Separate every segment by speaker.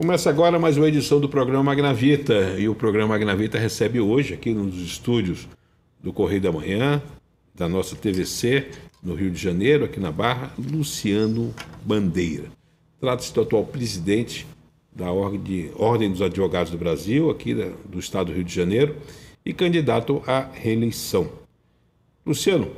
Speaker 1: Começa agora mais uma edição do programa Magnavita. E o programa Magnavita recebe hoje, aqui nos estúdios do Correio da Manhã, da nossa TVC, no Rio de Janeiro, aqui na Barra, Luciano Bandeira. Trata-se do atual presidente da Ordem dos Advogados do Brasil, aqui do estado do Rio de Janeiro, e candidato à reeleição. Luciano,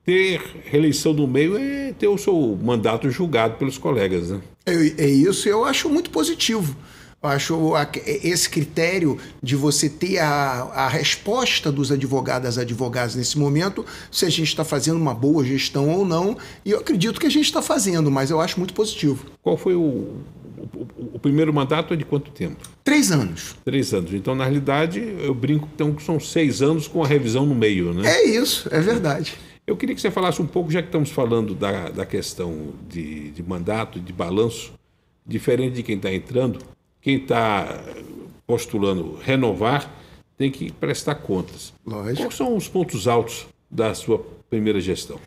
Speaker 1: ter reeleição no meio é ter o seu mandato julgado pelos colegas, né?
Speaker 2: É isso, eu acho muito positivo. Eu acho esse critério de você ter a resposta dos advogados nesse momento, se a gente está fazendo uma boa gestão ou não, e eu acredito que a gente está fazendo, mas eu acho muito positivo.
Speaker 1: Qual foi o primeiro mandato? É de quanto tempo?
Speaker 2: 3 anos.
Speaker 1: 3 anos. Então, na realidade, eu brinco então, que são 6 anos com a revisão no meio, né?
Speaker 2: É isso, é verdade.
Speaker 1: Eu queria que você falasse um pouco, já que estamos falando da questão de mandato, de balanço, diferente de quem está entrando, quem está postulando renovar tem que prestar contas.
Speaker 2: Lógico.
Speaker 1: Quais são os pontos altos da sua primeira gestão?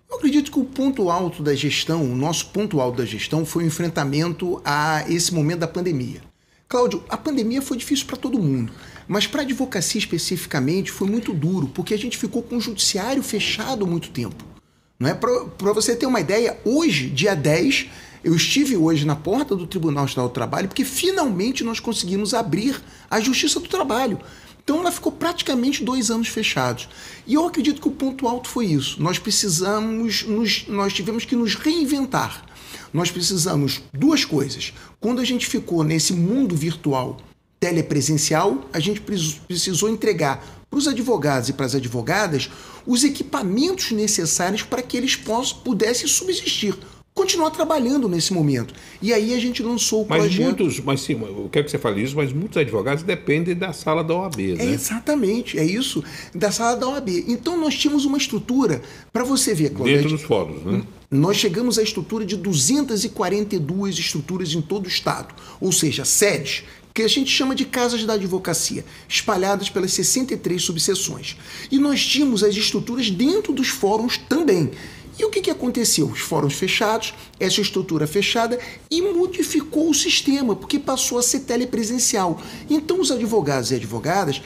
Speaker 2: Eu acredito que o ponto alto da gestão, o nosso ponto alto da gestão foi o enfrentamento a esse momento da pandemia. Cláudio, a pandemia foi difícil para todo mundo, mas para a advocacia especificamente foi muito duro, porque a gente ficou com o judiciário fechado há muito tempo. Não é? Para você ter uma ideia, hoje, dia 10, eu estive hoje na porta do Tribunal Estadual do Trabalho, porque finalmente nós conseguimos abrir a Justiça do Trabalho. Então ela ficou praticamente 2 anos fechados. E eu acredito que o ponto alto foi isso. Nós tivemos que nos reinventar. Nós precisamos 2 coisas. Quando a gente ficou nesse mundo virtual telepresencial, a gente precisou entregar para os advogados e para as advogadas os equipamentos necessários para que eles pudessem subsistir, continuar trabalhando nesse momento. E aí a gente lançou o projeto.
Speaker 1: Mas sim, eu quero que você fale isso, mas muitos advogados dependem da sala da OAB, né?
Speaker 2: Exatamente, é isso, da sala da OAB. Então nós tínhamos uma estrutura, para você ver, Cláudio.
Speaker 1: Dentro dos fóruns, né?
Speaker 2: Nós chegamos à estrutura de 242 estruturas em todo o estado, ou seja, sedes, que a gente chama de casas da advocacia, espalhadas pelas 63 subseções. E nós tínhamos as estruturas dentro dos fóruns também. E o que aconteceu? Os fóruns fechados, essa estrutura fechada, e modificou o sistema, porque passou a ser telepresencial. Então os advogados e advogadas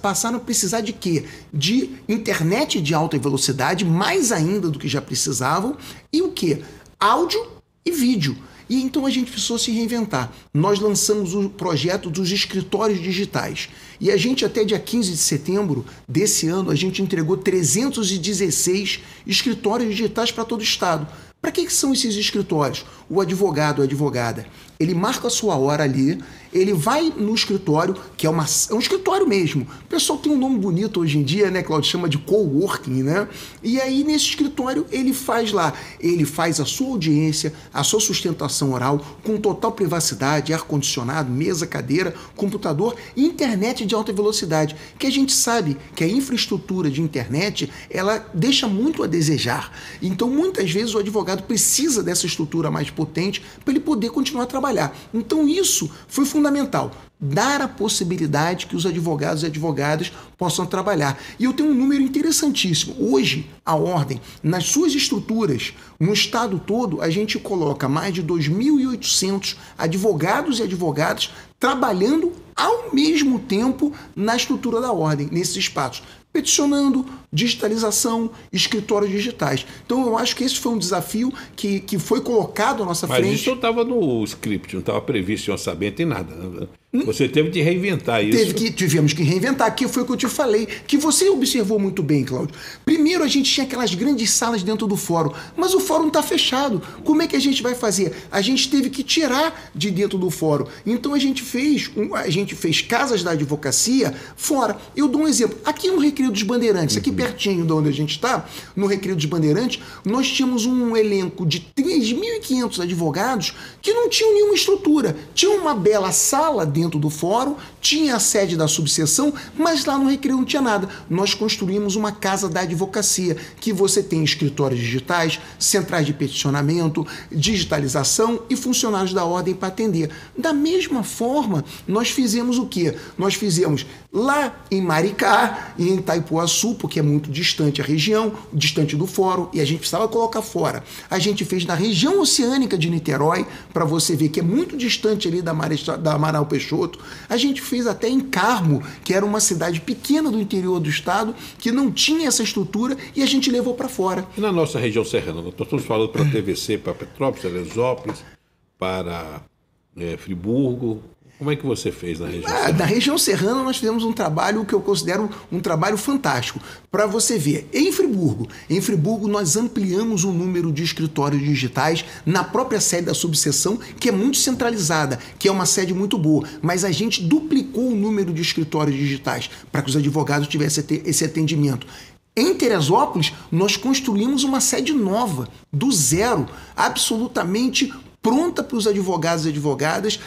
Speaker 2: passaram a precisar de quê? De internet de alta velocidade, mais ainda do que já precisavam, e o quê? Áudio e vídeo. E então a gente precisou se reinventar. Nós lançamos o projeto dos escritórios digitais. E a gente, até dia 15 de setembro desse ano, a gente entregou 316 escritórios digitais para todo o estado. Para que são esses escritórios? O advogado ou advogada, ele marca a sua hora ali, ele vai no escritório, que é um escritório mesmo. O pessoal tem um nome bonito hoje em dia, né, Cláudio? Chama de coworking, né? E aí, nesse escritório, ele faz a sua audiência, a sua sustentação oral, com total privacidade, ar-condicionado, mesa, cadeira, computador e internet de alta velocidade, que a gente sabe que a infraestrutura de internet, ela deixa muito a desejar. Então, muitas vezes, o advogado precisa dessa estrutura mais potente para ele poder continuar a trabalhar. Então, isso foi fundamental. Dar a possibilidade que os advogados e advogadas possam trabalhar. E eu tenho um número interessantíssimo. Hoje, a Ordem, nas suas estruturas, no estado todo, a gente coloca mais de 2.800 advogados e advogadas trabalhando ao mesmo tempo na estrutura da Ordem, nesses espaços, peticionando, digitalização, escritórios digitais. Então eu acho que esse foi um desafio que foi colocado à nossa frente.
Speaker 1: Mas isso não estava no script, não estava previsto em orçamento em nada. Você teve que reinventar isso.
Speaker 2: Tivemos que reinventar, que foi o que eu te falei, que você observou muito bem, Cláudio. Primeiro a gente tinha aquelas grandes salas dentro do fórum, mas o fórum está fechado. Como é que a gente vai fazer? A gente teve que tirar de dentro do fórum. Então a gente fez casas da advocacia fora. Eu dou um exemplo. Aqui no Recreio dos Bandeirantes, aqui pertinho de onde a gente está, no Recreio dos Bandeirantes, nós tínhamos um elenco de 3.500 advogados que não tinham nenhuma estrutura. Tinha uma bela sala dentro dentro do fórum, tinha a sede da subseção, mas lá no Recreio não tinha nada. Nós construímos uma casa da advocacia, que você tem escritórios digitais, centrais de peticionamento, digitalização e funcionários da ordem para atender. Da mesma forma, nós fizemos o quê? Nós fizemos lá em Maricá e em Itaipuaçu, porque é muito distante a região, distante do fórum, e a gente precisava colocar fora. A gente fez na região oceânica de Niterói, para você ver que é muito distante ali da Amaral Peixoto. A gente fez até em Carmo, que era uma cidade pequena do interior do estado, que não tinha essa estrutura, e a gente levou para fora.
Speaker 1: E na nossa região serrana? Nós estamos falando para a TVC, para Petrópolis, Teresópolis, para Friburgo. Como é que você fez na região serrana?
Speaker 2: Na região serrana nós fizemos um trabalho que eu considero um trabalho fantástico. Para você ver, em Friburgo nós ampliamos o número de escritórios digitais na própria sede da subseção, que é muito centralizada, que é uma sede muito boa, mas a gente duplicou o número de escritórios digitais para que os advogados tivessem esse atendimento. Em Teresópolis, nós construímos uma sede nova, do zero, absolutamente pronta para os advogados e advogadas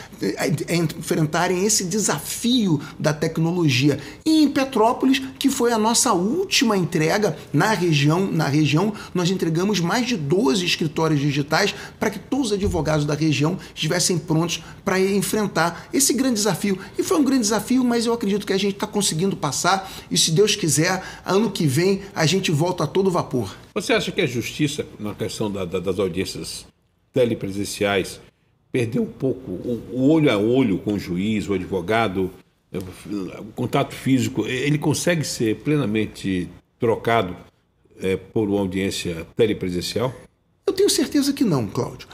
Speaker 2: enfrentarem esse desafio da tecnologia. E em Petrópolis, que foi a nossa última entrega na região, nós entregamos mais de 12 escritórios digitais para que todos os advogados da região estivessem prontos para enfrentar esse grande desafio. E foi um grande desafio, mas eu acredito que a gente está conseguindo passar e, se Deus quiser, ano que vem a gente volta a todo vapor.
Speaker 1: Você acha que a justiça, na questão das audiências telepresenciais, perdeu um pouco o olho a olho com o juiz, o advogado, o contato físico? Ele consegue ser plenamente trocado por uma audiência telepresencial?
Speaker 2: Eu tenho certeza que não, Cláudio.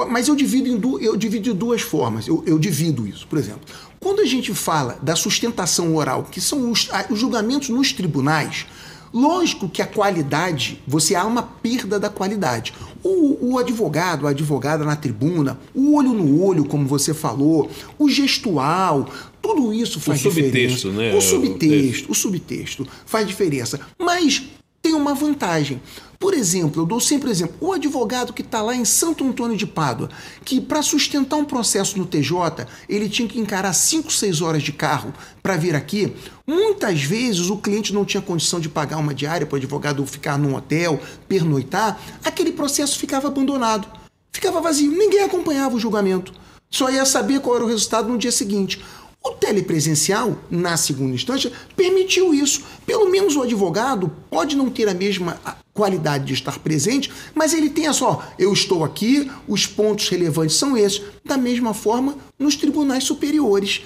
Speaker 2: Mas eu divido de duas formas. Eu divido isso. Por exemplo, quando a gente fala da sustentação oral, que são os julgamentos nos tribunais, lógico que a qualidade, há uma perda da qualidade. O advogado, a advogada na tribuna, o olho no olho, como você falou, o gestual, tudo isso faz diferença.
Speaker 1: Né?
Speaker 2: O subtexto faz diferença. Mas tem uma vantagem. Por exemplo, eu dou sempre exemplo, o advogado que está lá em Santo Antônio de Pádua, que para sustentar um processo no TJ, ele tinha que encarar 5, 6 horas de carro para vir aqui. Muitas vezes o cliente não tinha condição de pagar uma diária para o advogado ficar num hotel, pernoitar, aquele processo ficava abandonado, ficava vazio, ninguém acompanhava o julgamento, só ia saber qual era o resultado no dia seguinte. O telepresencial, na segunda instância, permitiu isso. Pelo menos o advogado pode não ter a mesma qualidade de estar presente, mas ele tem eu estou aqui, os pontos relevantes são esses. Da mesma forma, nos tribunais superiores.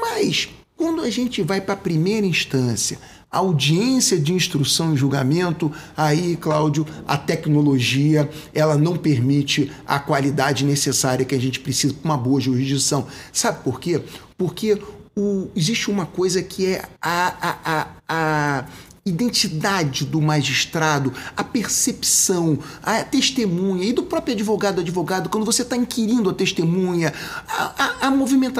Speaker 2: Mas, quando a gente vai para a primeira instância, audiência de instrução e julgamento, aí, Cláudio, a tecnologia, ela não permite a qualidade necessária que a gente precisa para uma boa jurisdição. Sabe por quê? Porque existe uma coisa que é a identidade do magistrado, a percepção, a testemunha, e do próprio advogado, quando você está inquirindo a testemunha,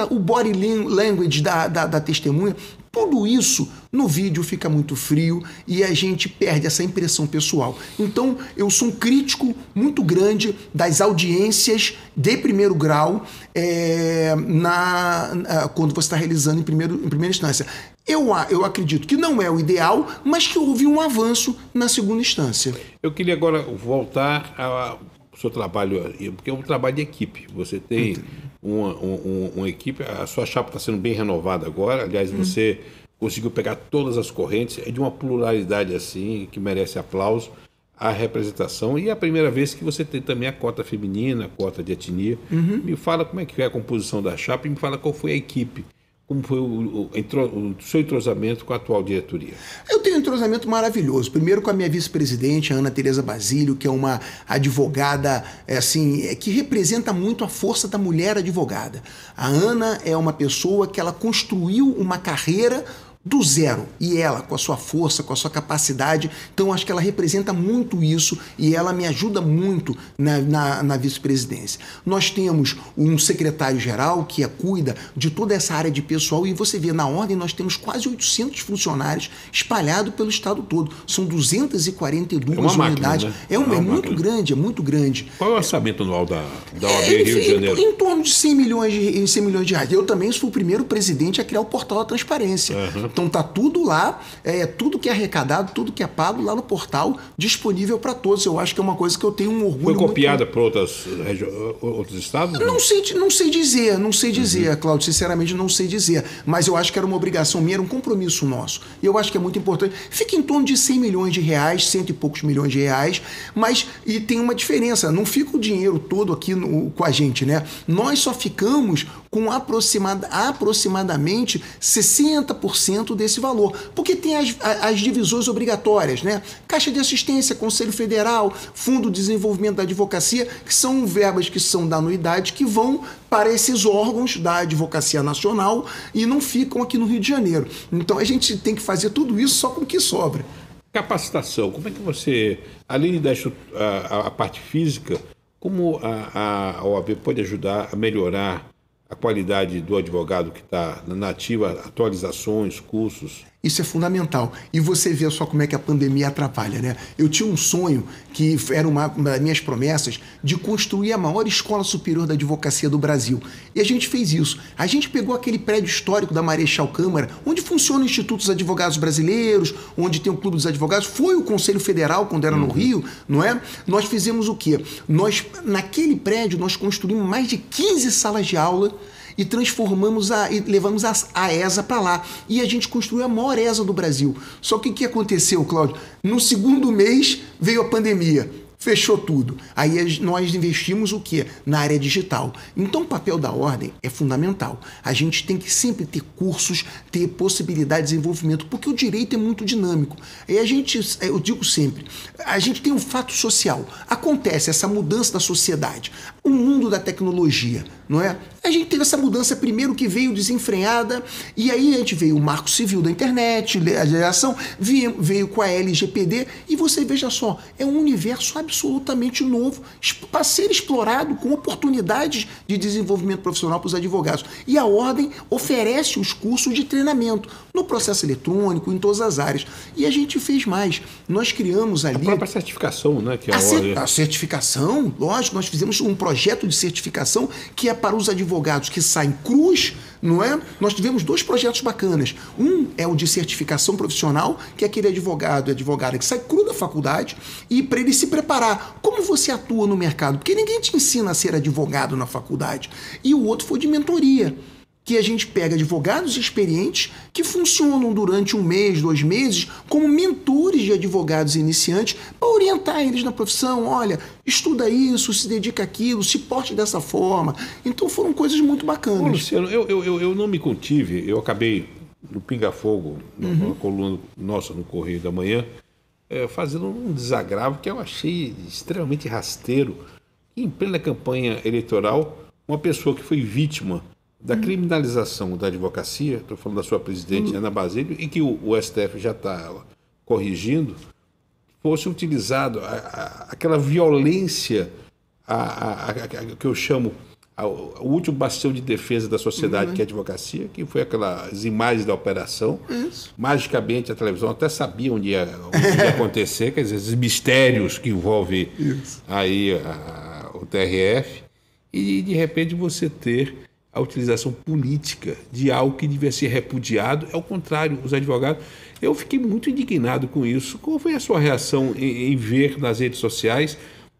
Speaker 2: o body language da testemunha, tudo isso no vídeo fica muito frio e a gente perde essa impressão pessoal. Então, eu sou um crítico muito grande das audiências de primeiro grau quando você está realizando em primeira instância. Eu acredito que não é o ideal, mas que houve um avanço na segunda instância.
Speaker 1: Eu queria agora voltar ao seu trabalho, porque é um trabalho de equipe. Você tem uma equipe, a sua chapa está sendo bem renovada agora. Aliás, você conseguiu pegar todas as correntes, é de uma pluralidade assim, que merece aplauso, a representação. E é a primeira vez que você tem também a cota feminina, a cota de etnia. Me fala como é que é a composição da chapa e me fala qual foi a equipe. Como foi o seu entrosamento com a atual diretoria?
Speaker 2: Eu tenho um entrosamento maravilhoso. Primeiro com a minha vice-presidente, a Ana Tereza Basílio, que é uma advogada que representa muito a força da mulher advogada. A Ana é uma pessoa que ela construiu uma carreira do zero. E ela, com a sua força, com a sua capacidade, então acho que ela representa muito isso e ela me ajuda muito na vice-presidência. Nós temos um secretário-geral que cuida de toda essa área de pessoal e você vê, na ordem nós temos quase 800 funcionários espalhados pelo estado todo. São 242 unidades.
Speaker 1: Né?
Speaker 2: É muito grande, é muito grande.
Speaker 1: Qual é o orçamento anual da OAB Rio de Janeiro?
Speaker 2: Em torno de 100 milhões de reais. Eu também fui o primeiro presidente a criar o portal da transparência. Então tá tudo lá, tudo que é arrecadado, tudo que é pago lá no portal, disponível para todos. Eu acho que é uma coisa que eu tenho um orgulho.
Speaker 1: Foi copiada por outros estados?
Speaker 2: Não sei dizer, Cláudio, sinceramente não sei dizer. Mas eu acho que era uma obrigação minha, era um compromisso nosso. E eu acho que é muito importante. Fica em torno de 100 milhões de reais, 100 e poucos milhões de reais, mas e tem uma diferença, não fica o dinheiro todo aqui com a gente, né? Nós só ficamos com aproximadamente 60% desse valor, porque tem as divisões obrigatórias, né? Caixa de Assistência, Conselho Federal, Fundo de Desenvolvimento da Advocacia, que são verbas que são da anuidade, que vão para esses órgãos da Advocacia Nacional e não ficam aqui no Rio de Janeiro. Então a gente tem que fazer tudo isso só com o que sobra.
Speaker 1: Capacitação, como é que você, além da parte física, como a OAB pode ajudar a melhorar a qualidade do advogado que está na ativa, atualizações, cursos?
Speaker 2: Isso é fundamental. E você vê só como é que a pandemia atrapalha, né? Eu tinha um sonho, que era uma das minhas promessas, de construir a maior escola superior da advocacia do Brasil. E a gente fez isso. A gente pegou aquele prédio histórico da Marechal Câmara, onde funciona o Instituto dos Advogados Brasileiros, onde tem o Clube dos Advogados, foi o Conselho Federal, quando era no Rio, não é? Nós fizemos o quê? Naquele prédio, nós construímos mais de 15 salas de aula, e transformamos e levamos a ESA para lá. E a gente construiu a maior ESA do Brasil. Só que o que aconteceu, Cláudio? No segundo mês veio a pandemia. Fechou tudo. Aí nós investimos o quê? Na área digital. Então o papel da ordem é fundamental. A gente tem que sempre ter cursos, ter possibilidade de desenvolvimento, porque o direito é muito dinâmico. E eu digo sempre, a gente tem um fato social. Acontece essa mudança da sociedade, o mundo da tecnologia, não é? A gente teve essa mudança primeiro que veio desenfreada, e aí a gente veio o Marco Civil da internet, a geração veio com a LGPD, e você veja só, é um universo absolutamente novo para ser explorado com oportunidades de desenvolvimento profissional para os advogados. E a ordem oferece os cursos de treinamento no processo eletrônico, em todas as áreas. E a gente fez mais. Nós criamos ali...
Speaker 1: A própria certificação, né? Que é
Speaker 2: a certificação, lógico, nós fizemos um projeto de certificação que é para os advogados que saem crus, não é? Nós tivemos 2 projetos bacanas. Um é o de certificação profissional, que é aquele advogado e advogada que sai cru da faculdade, e para ele se preparar. Como você atua no mercado? Porque ninguém te ensina a ser advogado na faculdade. E o outro foi de mentoria, que a gente pega advogados experientes que funcionam durante 1 mês, 2 meses, como mentores de advogados iniciantes, para orientar eles na profissão. Olha, estuda isso, se dedica àquilo, se porte dessa forma. Então foram coisas muito bacanas.
Speaker 1: Ô, Luciano, eu não me contive, eu acabei no Pinga Fogo, na coluna nossa no Correio da Manhã, fazendo um desagravo que eu achei extremamente rasteiro. Em plena campanha eleitoral, uma pessoa que foi vítima da criminalização da advocacia, estou falando da sua presidente, Ana Basílio, e que o STF já está corrigindo, fosse utilizado aquela violência, que eu chamo o último bastião de defesa da sociedade, que é a advocacia, que foi aquelas imagens da operação. Isso. Magicamente a televisão até sabia onde ia acontecer, quer dizer, esses mistérios que envolvem aí o TRF, e de repente você ter a utilização política de algo que devia ser repudiado. É o contrário, os advogados... Eu fiquei muito indignado com isso. Qual foi a sua reação em ver nas redes sociais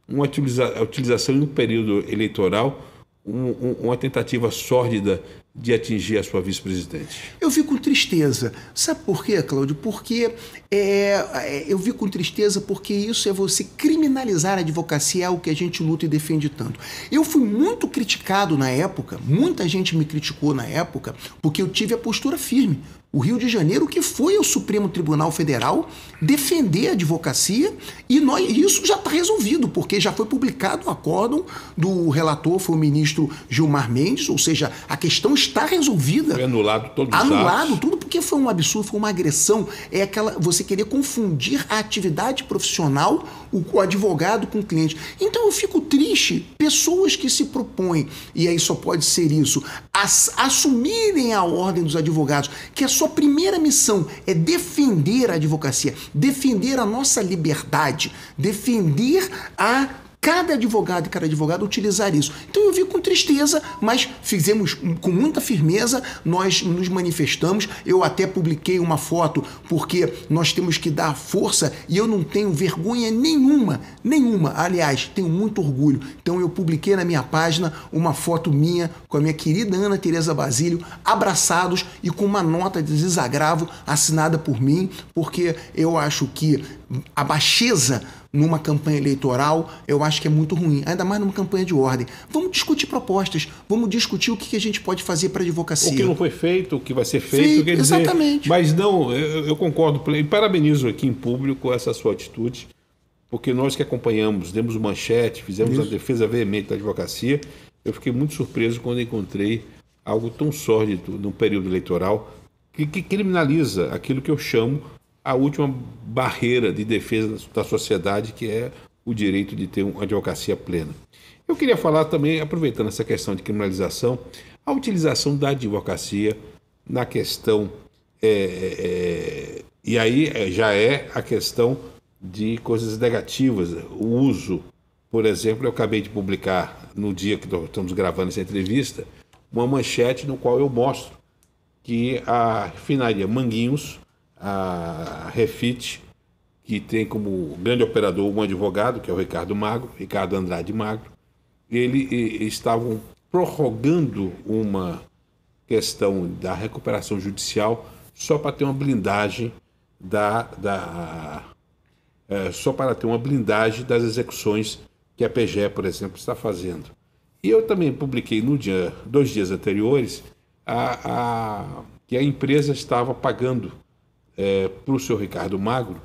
Speaker 1: a utilização em um período eleitoral, uma tentativa sórdida de atingir a sua vice-presidente?
Speaker 2: Eu vi com tristeza. Sabe por quê, Cláudio? Porque eu vi com tristeza porque isso é você criminalizar a advocacia, é algo que a gente luta e defende tanto. Eu fui muito criticado na época, muita gente me criticou na época, porque eu tive a postura firme. O Rio de Janeiro, que foi ao Supremo Tribunal Federal defender a advocacia, e isso já está resolvido, porque já foi publicado o acórdão do relator, foi o ministro Gilmar Mendes, ou seja, a questão está resolvida.
Speaker 1: Foi anulado todos os atos.
Speaker 2: Anulado tudo, porque que foi um absurdo, foi uma agressão, é aquela você querer confundir a atividade profissional, o advogado com o cliente. Então eu fico triste, pessoas que se propõem, e aí só pode ser isso, assumirem a ordem dos advogados, que a sua primeira missão é defender a advocacia, defender a nossa liberdade, defender cada advogado e cada advogada utilizar isso. Então eu vi com tristeza, mas fizemos com muita firmeza, nós nos manifestamos, eu até publiquei uma foto, porque nós temos que dar força, e eu não tenho vergonha nenhuma, aliás, tenho muito orgulho. Então eu publiquei na minha página uma foto minha com a minha querida Ana Tereza Basílio, abraçados e com uma nota de desagravo assinada por mim, porque eu acho que a baixeza numa campanha eleitoral, eu acho que é muito ruim, ainda mais numa campanha de ordem. Vamos discutir propostas, vamos discutir o que a gente pode fazer para a advocacia.
Speaker 1: O que não foi feito, o que vai ser feito, quer dizer,
Speaker 2: exatamente.
Speaker 1: Mas não, eu concordo, e parabenizo aqui em público essa sua atitude, porque nós que acompanhamos, demos manchete, fizemos a defesa veemente da advocacia, eu fiquei muito surpreso quando encontrei algo tão sórdido num período eleitoral que criminaliza aquilo que eu chamo a última barreira de defesa da sociedade, que é o direito de ter uma advocacia plena. Eu queria falar também, aproveitando essa questão de criminalização, a utilização da advocacia na questão, e aí já é a questão de coisas negativas, o uso. Por exemplo, eu acabei de publicar, no dia que nós estamos gravando essa entrevista, uma manchete no qual eu mostro que a refinaria Manguinhos, a Refit, que tem como grande operador um advogado, que é o Ricardo Andrade Magro, estavam prorrogando uma questão da recuperação judicial só para ter uma blindagem só para ter uma blindagem das execuções que a PGE, por exemplo, está fazendo. E eu também publiquei 2 dias anteriores que a empresa estava pagando para o senhor Ricardo Magro,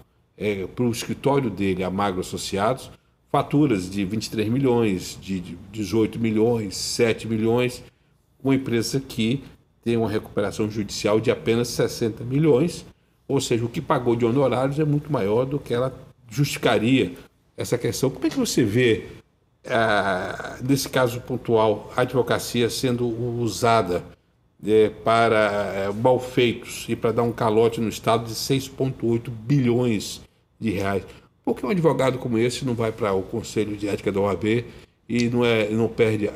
Speaker 1: para o escritório dele, a Magro Associados, faturas de 23 milhões, de 18 milhões, 7 milhões, uma empresa que tem uma recuperação judicial de apenas 60 milhões, ou seja, o que pagou de honorários é muito maior do que ela justificaria essa questão. Como é que você vê, nesse caso pontual, a advocacia sendo usada para malfeitos e para dar um calote no Estado de 6,8 bilhões de reais? Por que um advogado como esse não vai para o Conselho de Ética da OAB e não perde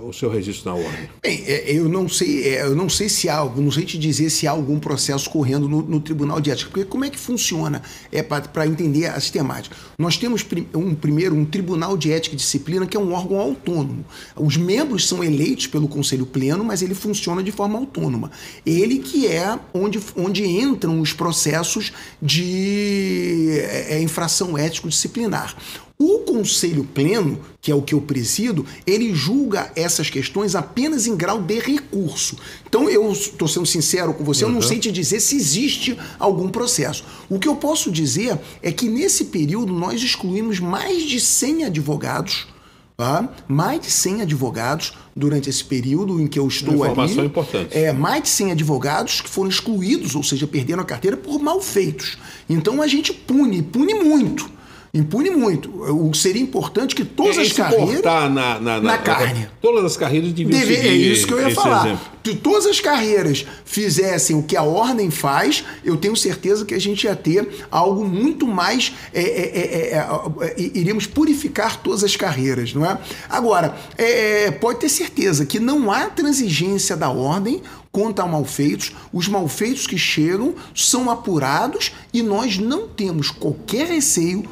Speaker 1: o seu registro na ordem?
Speaker 2: Bem, eu não sei se há, não sei te dizer se há algum processo correndo no Tribunal de Ética, porque como é que funciona para entender as temáticas? Nós temos primeiro um Tribunal de Ética e Disciplina, que é um órgão autônomo. Os membros são eleitos pelo Conselho Pleno, mas ele funciona de forma autônoma. Ele que é onde entram os processos de infração ético-disciplinar. O Conselho Pleno, que é o que eu presido, ele julga essas questões apenas em grau de recurso. Então, eu estou sendo sincero com você, eu não sei te dizer se existe algum processo. O que eu posso dizer é que nesse período nós excluímos mais de 100 advogados, mais de 100 advogados durante esse período em que eu estou ali.
Speaker 1: Informação importante.
Speaker 2: Mais de 100 advogados que foram excluídos, ou seja, perderam a carteira por malfeitos. Então, a gente impune muito. Impune muito. Seria importante que todas as carreiras...
Speaker 1: na carne. Todas as carreiras deviam seguir.
Speaker 2: É isso que eu ia falar.
Speaker 1: Exemplo.
Speaker 2: Se todas as carreiras fizessem o que a ordem faz, eu tenho certeza que a gente ia ter algo muito mais... iríamos purificar todas as carreiras, não é? Agora, pode ter certeza que não há transigência da ordem quanto a malfeitos. Os malfeitos que chegam são apurados e nós não temos qualquer receio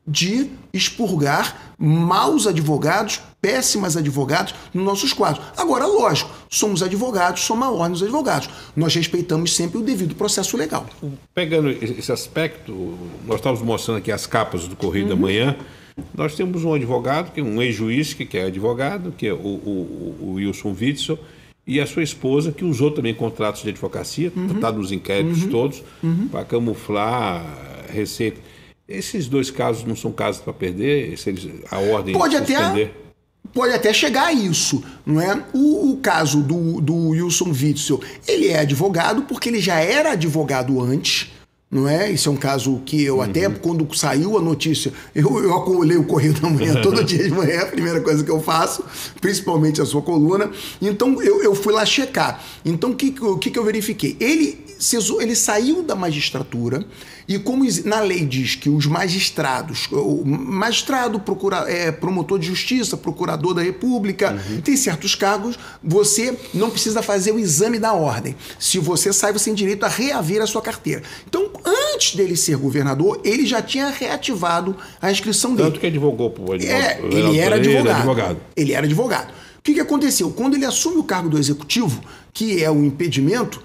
Speaker 2: de expurgar maus advogados, péssimos advogados nos nossos quadros. Agora, lógico, somos advogados, somos a ordem dos advogados. Nós respeitamos sempre o devido processo legal.
Speaker 1: Pegando esse aspecto, nós estávamos mostrando aqui as capas do Correio da Manhã. Nós temos um advogado, que é um ex-juiz, que é advogado, que é o Wilson Witzel, e a sua esposa, que usou também contratos de advocacia, está nos inquéritos todos, para camuflar receita. Esses 2 casos não são casos para perder? Se a ordem
Speaker 2: pode
Speaker 1: suspender?
Speaker 2: Pode até chegar a isso, não é? O caso do Wilson Witzel, ele é advogado porque ele já era advogado antes, não é? Isso é um caso que eu até, quando saiu a notícia, eu leio o Correio da Manhã todo dia de manhã, é a primeira coisa que eu faço, principalmente a sua coluna. Então eu fui lá checar. Então o que eu verifiquei? Ele saiu da magistratura e como na lei diz que os magistrados, o magistrado, promotor de justiça, procurador da República, tem certos cargos, você não precisa fazer o exame da ordem. Se você sai, você tem direito a reaver a sua carteira. Então, antes dele ser governador, ele já tinha reativado a inscrição dele.
Speaker 1: Tanto que advogou para o advogado.
Speaker 2: Ele era advogado. Ele era advogado. O que aconteceu? Quando ele assume o cargo do executivo, que é o impedimento,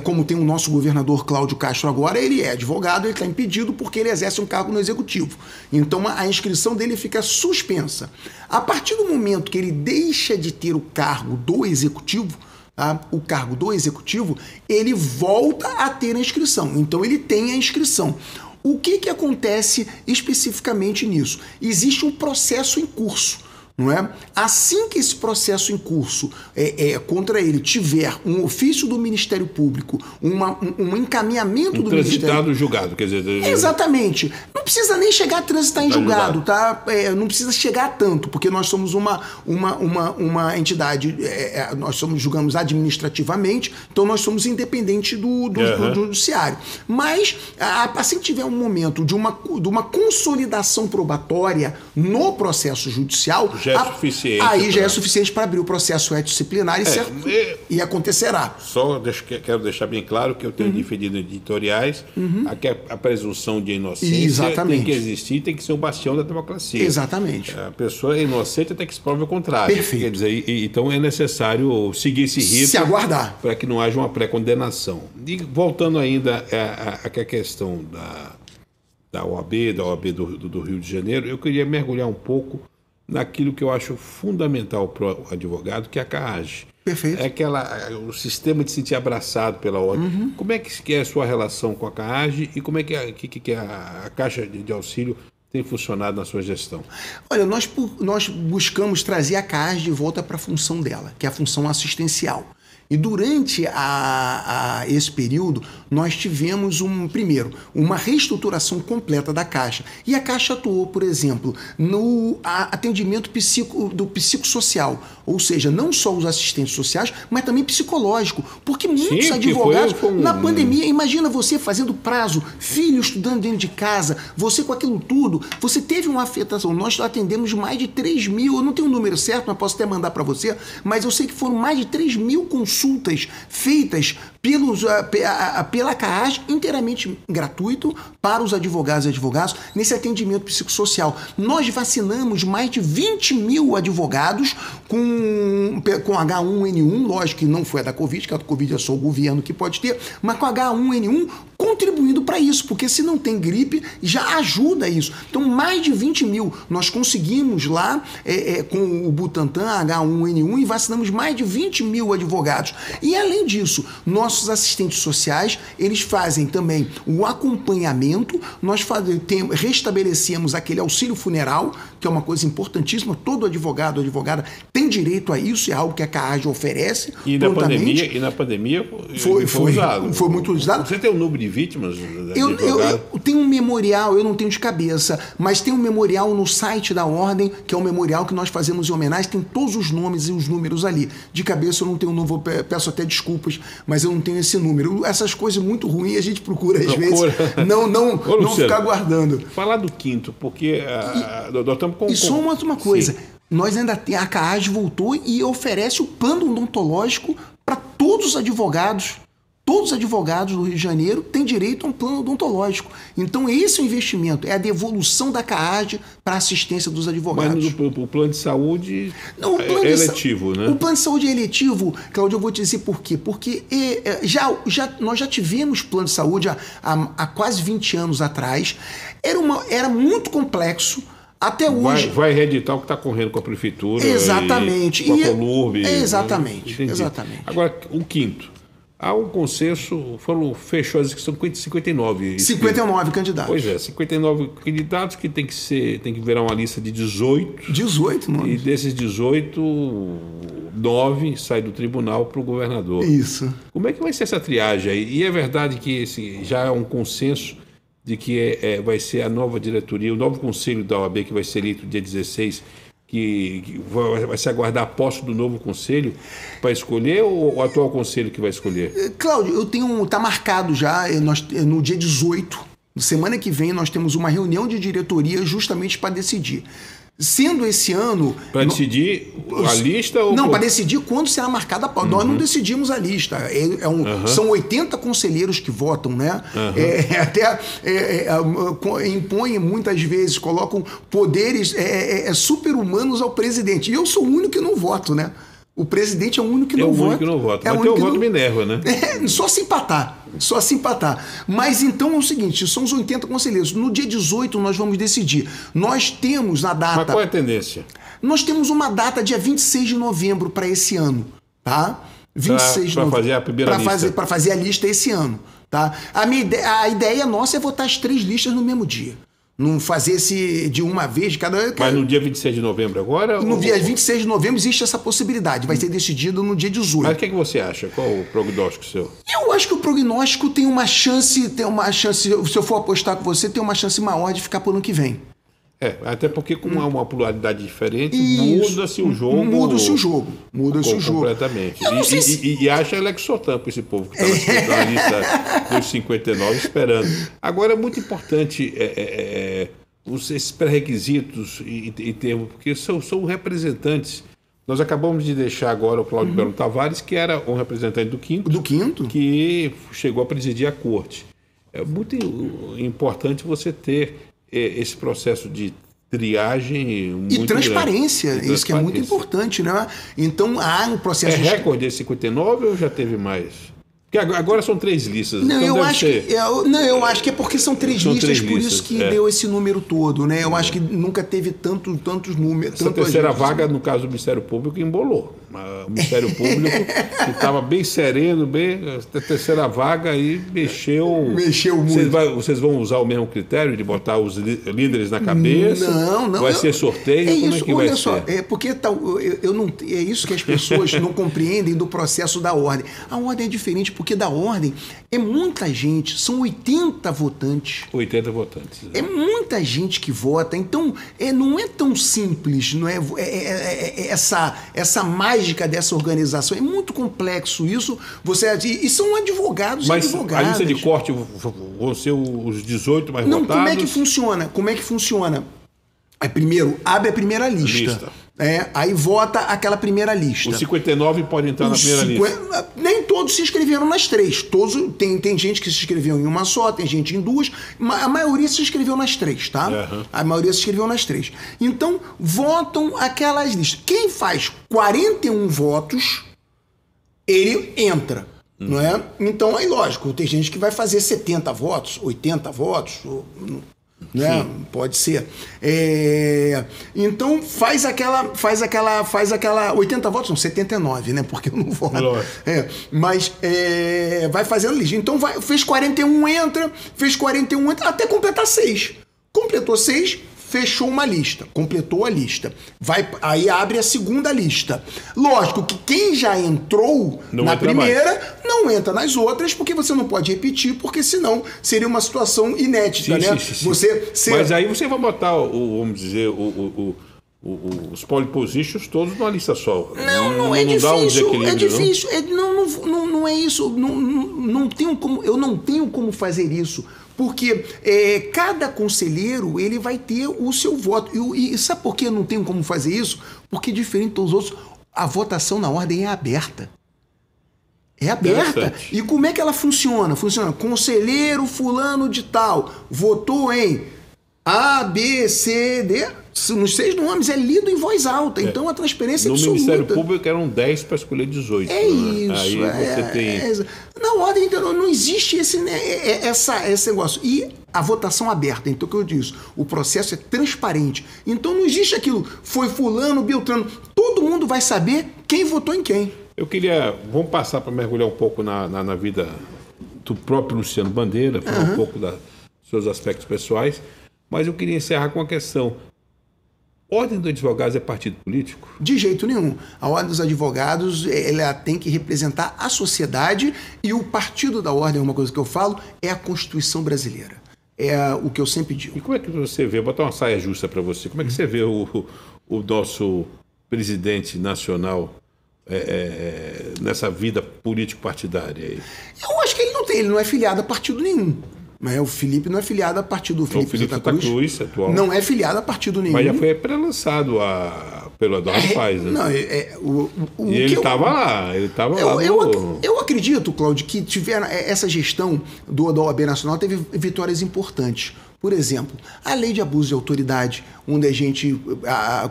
Speaker 2: como tem o nosso governador Cláudio Castro agora, ele é advogado, ele está impedido porque ele exerce um cargo no executivo. Então a inscrição dele fica suspensa. A partir do momento que ele deixa de ter o cargo do executivo, ele volta a ter a inscrição. Então ele tem a inscrição. O que acontece especificamente nisso? Existe um processo em curso. Não é? Assim que esse processo em curso contra ele tiver um ofício do Ministério Público, um encaminhamento do Ministério...
Speaker 1: Transitado julgado, quer dizer...
Speaker 2: Exatamente. Não precisa nem chegar a transitar em julgado, tá? Não precisa chegar a tanto, porque nós somos uma entidade, nós julgamos administrativamente, então nós somos independentes do judiciário. Mas, assim que tiver um momento de uma consolidação probatória no processo judicial...
Speaker 1: Já é suficiente.
Speaker 2: Aí já é suficiente para abrir o processo ético-disciplinar e acontecerá.
Speaker 1: Só quero deixar bem claro que eu tenho defendido editoriais a presunção de inocência tem que existir, tem que ser um bastião da democracia.
Speaker 2: Exatamente.
Speaker 1: A pessoa é inocente até que se prove o contrário.
Speaker 2: Perfeito.
Speaker 1: Quer dizer, então é necessário seguir esse rito.
Speaker 2: Se aguardar.
Speaker 1: Para que não haja uma pré-condenação. E voltando ainda à questão da OAB do Rio de Janeiro, eu queria mergulhar um pouco naquilo que eu acho fundamental para o advogado, que é a CAAGE.
Speaker 2: Perfeito.
Speaker 1: É o sistema de se sentir abraçado pela ordem. Como é que é a sua relação com a CAAGE e como é que a Caixa de Auxílio tem funcionado na sua gestão?
Speaker 2: Olha, nós buscamos trazer a CAAGE de volta para a função dela, que é a função assistencial. E durante esse período, nós tivemos, primeiro, uma reestruturação completa da Caixa. E a Caixa atuou, por exemplo, no atendimento do psicossocial, ou seja, não só os assistentes sociais, mas também psicológico. Porque muitos advogados, na pandemia, imagina você fazendo prazo, filho estudando dentro de casa, você com aquilo tudo, você teve uma afetação. Nós atendemos mais de 3 mil, eu não tenho o número certo, mas posso até mandar para você, mas eu sei que foram mais de 3 mil consultas feitas pela CAAGE, inteiramente gratuito para os advogados e advogados nesse atendimento psicossocial. Nós vacinamos mais de 20 mil advogados com H1N1, lógico que não foi a da Covid, que a da Covid é só o governo que pode ter, mas com H1N1 contribuindo para isso, porque se não tem gripe, já ajuda isso. Então, mais de 20 mil nós conseguimos lá com o Butantan, H1N1, e vacinamos mais de 20 mil advogados. E, além disso, nossos assistentes sociais, eles fazem também o acompanhamento, nós restabelecemos aquele auxílio funeral, que é uma coisa importantíssima, todo advogado ou advogada tem direito a isso, é algo que a CAAGE oferece.
Speaker 1: E na pandemia foi usado.
Speaker 2: Foi muito usado.
Speaker 1: Você tem um número de vítimas?
Speaker 2: Eu tenho um memorial, eu não tenho de cabeça, mas tem um memorial no site da Ordem, que é um memorial que nós fazemos em homenagem, tem todos os nomes e os números ali. De cabeça eu não tenho um número, peço até desculpas, mas eu não tenho esse número. Essas coisas muito ruins a gente procura às vezes não ficar guardando.
Speaker 1: Falar do quinto, porque nós estamos com...
Speaker 2: E só uma coisa, sim. Nós ainda a CAAGE voltou e oferece o plano odontológico para todos os advogados. Todos os advogados do Rio de Janeiro têm direito a um plano odontológico. Então, esse é o investimento, é a devolução da CAAGE para a assistência dos advogados.
Speaker 1: Mas o plano de saúde é eletivo, né?
Speaker 2: O plano de saúde é eletivo, Cláudio, eu vou te dizer por quê. Porque nós já tivemos plano de saúde há quase 20 anos atrás. Era muito complexo. Até hoje...
Speaker 1: Vai reeditar o que está correndo com a prefeitura.
Speaker 2: Exatamente.
Speaker 1: Com a Colurbe.
Speaker 2: Exatamente.
Speaker 1: Agora, o quinto. há um consenso, fechou as inscrições com 59.
Speaker 2: 59 candidatos.
Speaker 1: Pois é, 59 candidatos que tem que virar uma lista de 18.
Speaker 2: 18 nomes.
Speaker 1: E desses 18, 9 sai do tribunal para o governador.
Speaker 2: Isso.
Speaker 1: Como é que vai ser essa triagem aí? E é verdade que esse já é um consenso de que vai ser a nova diretoria, o novo conselho da OAB que vai ser eleito dia 16, que vai se aguardar a posse do novo conselho para escolher ou o atual conselho que vai escolher?
Speaker 2: Cláudio, tá marcado já, no dia 18, semana que vem, nós temos uma reunião de diretoria justamente para decidir. Sendo esse ano...
Speaker 1: Para decidir a lista? Ou...
Speaker 2: Não, para decidir quando será marcada a pauta. Nós não decidimos a lista. São 80 conselheiros que votam, né? Impõem muitas vezes, colocam poderes super-humanos ao presidente. E eu sou o único que não voto, né? O presidente é o único que não vota.
Speaker 1: É o único que não vota. Mas tem o voto Minerva, né?
Speaker 2: Só se empatar. Só se empatar. Mas então é o seguinte, são os 80 conselheiros. No dia 18 nós vamos decidir. Nós temos na data...
Speaker 1: Mas qual é a tendência?
Speaker 2: Nós temos uma data dia 26 de novembro para esse ano, tá? 26 de novembro.
Speaker 1: Para fazer a primeira lista.
Speaker 2: Para fazer a lista esse ano, tá? A ideia nossa é votar as 3 listas no mesmo dia. Não fazer esse de uma vez de cada...
Speaker 1: Mas no dia 26 de novembro agora?
Speaker 2: No dia 26 de novembro existe essa possibilidade. Vai ser decidido no dia 18.
Speaker 1: Mas o que você acha? Qual o prognóstico seu?
Speaker 2: Eu acho que o prognóstico tem uma chance, se eu for apostar com você, tem uma chance maior de ficar pro ano que vem.
Speaker 1: Até porque com uma pluralidade diferente, muda-se o jogo.
Speaker 2: Muda-se o jogo.
Speaker 1: Completamente. E acha Lexotampo esse povo que estava na lista dos 59 esperando. Agora é muito importante esses pré-requisitos e termos, porque são representantes. Nós acabamos de deixar agora o Cláudio Belo Tavares, que era um representante do Quinto, que chegou a presidir a corte. É muito importante você ter esse processo de triagem muito
Speaker 2: e transparência,
Speaker 1: grande.
Speaker 2: Isso que é muito importante, né? Então há um processo...
Speaker 1: É recorde esse 59 ou já teve mais? Porque agora são 3 listas.
Speaker 2: Não,
Speaker 1: então
Speaker 2: eu acho que é porque são 3 listas, por isso que deu esse número todo, né? Eu acho que nunca teve tantos números.
Speaker 1: Essa terceira vaga, no caso do Ministério Público, embolou. O Ministério Público, que estava bem sereno, a terceira vaga aí mexeu muito. Vocês vão usar o mesmo critério de botar os líderes na cabeça?
Speaker 2: Não.
Speaker 1: Vai ser sorteio? Como é que vai ser?
Speaker 2: É isso que as pessoas não compreendem do processo da ordem. A ordem é diferente, porque da ordem é muita gente, são 80 votantes.
Speaker 1: 80 votantes.
Speaker 2: É muita gente que vota, então não é tão simples, não é? Essa mágica dessa organização é muito complexo isso. E são advogados.
Speaker 1: Mas a lista de corte vão ser os 18 mais votados?
Speaker 2: Como é que funciona? Aí primeiro abre a primeira lista. Aí vota aquela primeira lista.
Speaker 1: Os 59 podem entrar na primeira lista.
Speaker 2: Nem todos se inscreveram nas 3. Tem gente que se inscreveu em uma só, tem gente em 2. A maioria se inscreveu nas 3, tá? A maioria se inscreveu nas 3. Então, votam aquelas listas. Quem faz 41 votos, ele entra. Não é? Então, aí lógico, tem gente que vai fazer 70 votos, 80 votos... Né? Pode ser. Então faz aquela 80 votos, não, 79, né? Porque eu não voto. Mas vai fazendo lista. Então fez 41, entra, até completar 6. Completou 6, fechou uma lista, completou a lista. Aí abre a segunda lista. Lógico que quem já entrou na primeira não entra nas outras, porque você não pode repetir, porque senão seria uma situação inédita, né?
Speaker 1: Sim. Mas aí você vai botar, vamos dizer, os pole positions todos numa lista só.
Speaker 2: Não é difícil. Dá um desequilíbrio, é difícil. Não é isso. Eu não tenho como fazer isso. Porque cada conselheiro ele vai ter o seu voto. E sabe por que eu não tenho como fazer isso? Porque, diferente dos outros, a votação na ordem é aberta. É aberta. E como é que ela funciona? Funciona, conselheiro fulano de tal votou em A, B, C, D... Nos 6 nomes é lido em voz alta, então a transparência é absoluta.
Speaker 1: No Ministério Público eram 10 para escolher 18.
Speaker 2: Isso.
Speaker 1: Aí você tem...
Speaker 2: Na ordem não existe esse negócio. E a votação aberta, então o que eu disse, o processo é transparente. Então não existe aquilo, foi fulano, beltrano. Todo mundo vai saber quem votou em quem.
Speaker 1: Vamos passar para mergulhar um pouco na vida do próprio Luciano Bandeira, falar um pouco dos seus aspectos pessoais, mas eu queria encerrar com uma questão. Ordem dos Advogados é partido político?
Speaker 2: De jeito nenhum. A Ordem dos Advogados, ela tem que representar a sociedade, e o partido da Ordem, uma coisa que eu falo, é a Constituição brasileira. É o que eu sempre digo.
Speaker 1: E como é que você vê, botar uma saia justa para você, como é que você vê o nosso presidente nacional nessa vida político-partidária aí?
Speaker 2: Eu acho que ele não é filiado a partido nenhum. O Felipe não é filiado a partido. O Felipe Santa Cruz atual. Não é filiado a partido nenhum.
Speaker 1: Mas já foi pré-lançado pelo Eduardo Paes, né?
Speaker 2: Não,
Speaker 1: e ele estava lá. Ele estava lá.
Speaker 2: Eu acredito, Cláudio, que essa gestão da OAB Nacional teve vitórias importantes. Por exemplo, a lei de abuso de autoridade, onde a gente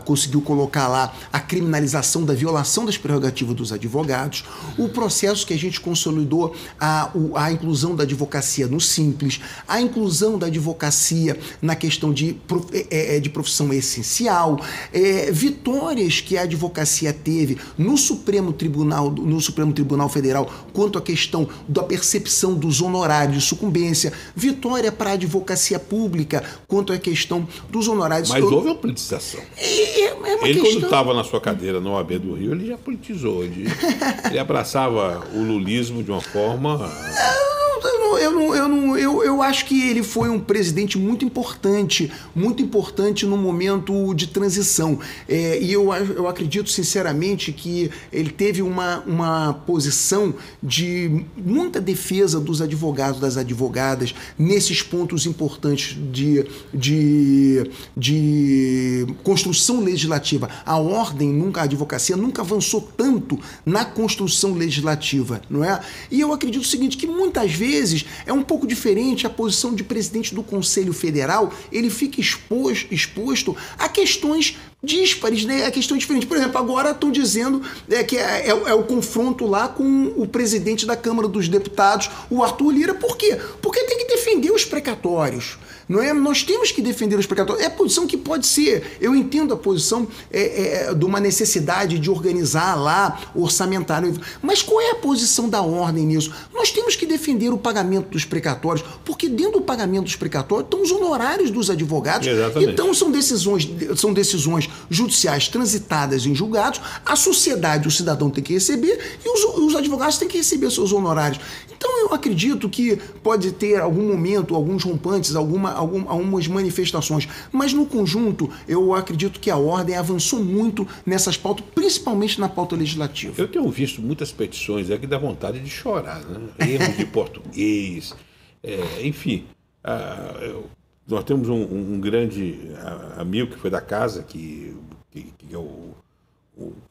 Speaker 2: conseguiu colocar lá a criminalização da violação das prerrogativas dos advogados, o processo que a gente consolidou a inclusão da advocacia no Simples, a inclusão da advocacia na questão de profissão essencial, vitórias que a advocacia teve no Supremo Tribunal Federal quanto à questão da percepção dos honorários de sucumbência, vitória para a advocacia pública quanto à questão dos honorários.
Speaker 1: Mas houve uma politização. Ele, quando estava na sua cadeira no OAB do Rio, ele já politizou. Ele abraçava o lulismo de uma forma...
Speaker 2: Eu acho que ele foi um presidente muito importante no momento de transição. E eu acredito sinceramente que ele teve uma posição de muita defesa dos advogados, das advogadas, nesses pontos importantes de construção legislativa. A advocacia nunca avançou tanto na construção legislativa, não é? E eu acredito o seguinte, que muitas vezes é um pouco diferente a posição de presidente do Conselho Federal, ele fica exposto a questões díspares, né? A questão diferente. Por exemplo, agora estão dizendo que é o confronto lá com o presidente da Câmara dos Deputados, o Arthur Lira. Por quê? Porque tem que defender os precatórios. Não é? Nós temos que defender os precatórios. É a posição que pode ser. Eu entendo a posição de uma necessidade de organizar lá orçamentário. Mas qual é a posição da ordem nisso? Nós temos que defender o pagamento dos precatórios, porque dentro do pagamento dos precatórios estão os honorários dos advogados.
Speaker 1: Exatamente.
Speaker 2: Então são decisões judiciais transitadas em julgados, a sociedade, o cidadão tem que receber e os advogados têm que receber seus honorários. Então eu acredito que pode ter algum momento, alguns rompantes, algumas manifestações, mas no conjunto eu acredito que a ordem avançou muito nessas pautas, principalmente na pauta legislativa.
Speaker 1: Eu tenho visto muitas petições que dá vontade de chorar, né? Erros de português, enfim. Nós temos um grande amigo que foi da casa, que é o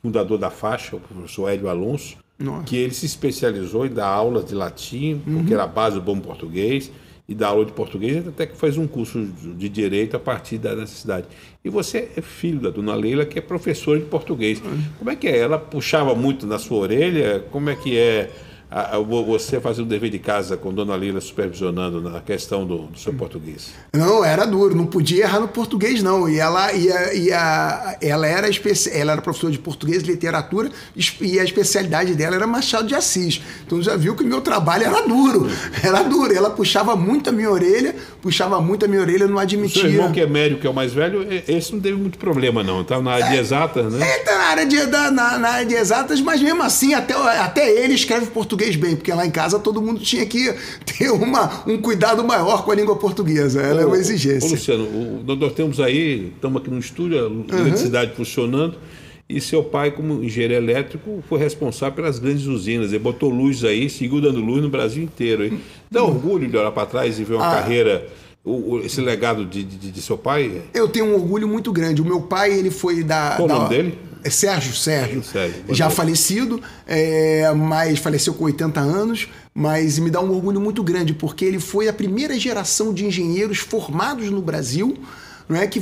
Speaker 1: fundador da faixa, o professor Hélio Alonso, que ele se especializou em dar aulas de latim, porque era a base do bom português, e dar aula de português, até que fez um curso de direito a partir da necessidade. E você é filho da dona Leila, que é professora de português. Como é que é? Ela puxava muito na sua orelha? Como é que é você fazer o dever de casa com dona Leila supervisionando na questão do seu português?
Speaker 2: Não, era duro, não podia errar no português, não. E ela era professora de português e literatura, e a especialidade dela era Machado de Assis. Então já viu que o meu trabalho era duro. Era duro. Ela puxava muito a minha orelha, não admitia.
Speaker 1: O seu irmão, que é médico, que é o mais velho, esse não teve muito problema, não. Estava na área de exatas, né?
Speaker 2: Tá na área de exatas, mas mesmo assim, até ele escreve português bem, porque lá em casa todo mundo tinha que ter um cuidado maior com a língua portuguesa. Ela é uma exigência.
Speaker 1: Luciano, nós temos aí, estamos aqui no estúdio, a eletricidade funcionando, e seu pai, como engenheiro elétrico, foi responsável pelas grandes usinas. Ele botou luz aí, seguiu dando luz no Brasil inteiro. Hein? Dá orgulho de olhar para trás e ver uma carreira, esse legado de seu pai?
Speaker 2: Eu tenho um orgulho muito grande. O meu pai, ele foi
Speaker 1: Qual o nome dele?
Speaker 2: Sérgio, já falecido, mas faleceu com 80 anos, mas me dá um orgulho muito grande, porque ele foi a primeira geração de engenheiros formados no Brasil, não é, que